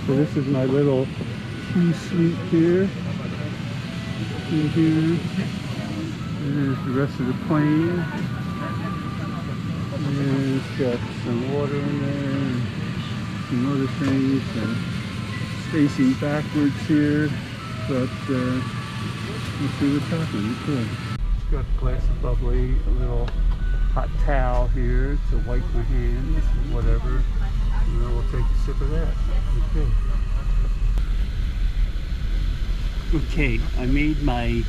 So this is my little key suite here. In here. There's the rest of the plane. And it's got some water in there and some other things. And facing backwards here. But let's see what's happening. Okay. Got a glass of bubbly, a little hot towel here to wipe my hands and whatever. And then we'll take a sip of that. Okay. Okay, I made my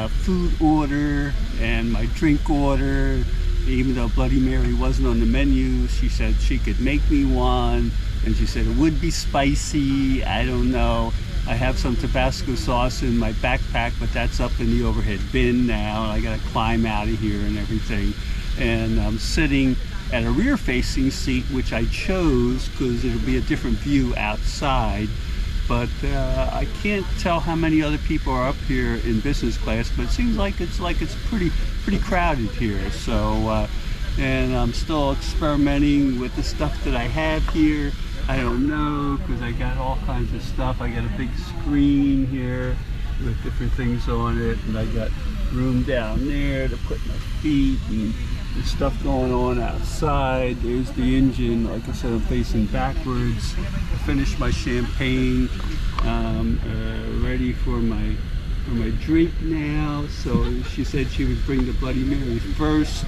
food order and my drink order. Even though Bloody Mary wasn't on the menu, she said she could make me one, and she said it would be spicy. I don't know. I have some Tabasco sauce in my backpack, but that's up in the overhead bin now. I gotta climb out of here and everything. And I'm sitting at a rear-facing seat, which I chose because it'll be a different view outside. But I can't tell how many other people are up here in business class, but it seems like it's pretty crowded here. So and I'm still experimenting with the stuff that I have here. I don't know, because I got all kinds of stuff. I got a big screen here with different things on it, and I got room down there to put my feet, and there's stuff going on outside. There's the engine. Like I said, I'm facing backwards. I finished my champagne. Ready for my drink now. So she said she would bring the Bloody Mary first,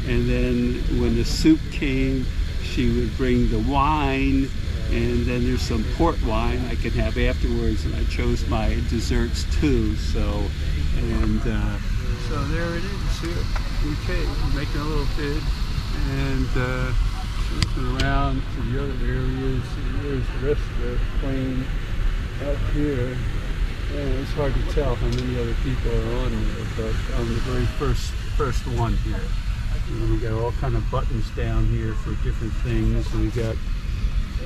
and then when the soup came, she would bring the wine, and then there's some port wine I can have afterwards, and I chose my desserts too. So so there it is here. Okay, making a little bid, and looking around to the other areas. There's the rest of the plane up here. And it's hard to tell how many other people are on there, but I'm the very first one here. And we got all kind of buttons down here for different things. And we got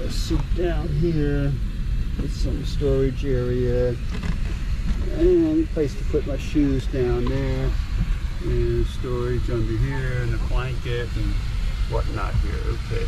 a soup down here with some storage area, and a place to put my shoes down there, and storage under here, and a blanket and whatnot here. Okay.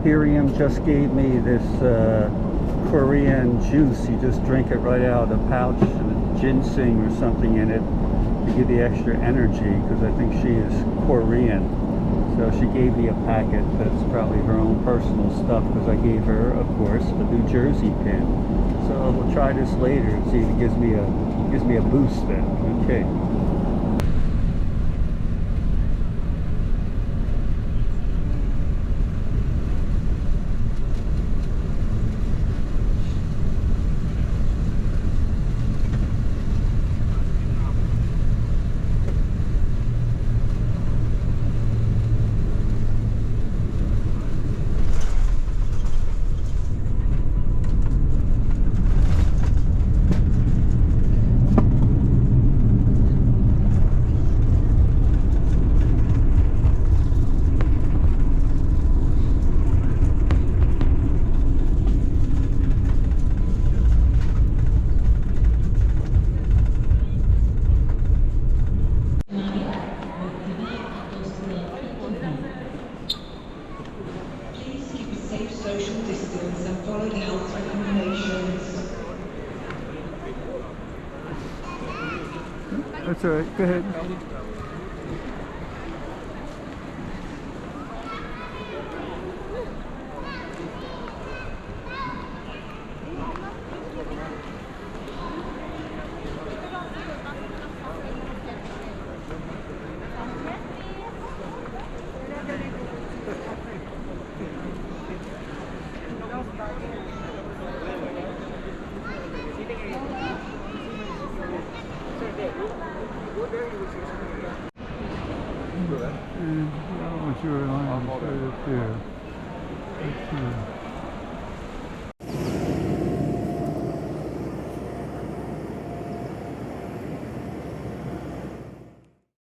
Hiriam just gave me this Korean juice. You just drink it right out of the pouch with ginseng or something in it to give you extra energy, because I think she is Korean. So she gave me a packet. That's probably her own personal stuff, because I gave her, of course, a New Jersey pin. So we'll try this later and see if it gives me a boost then. Okay. That's all right. Go ahead. And that was your line right up there. Let's see.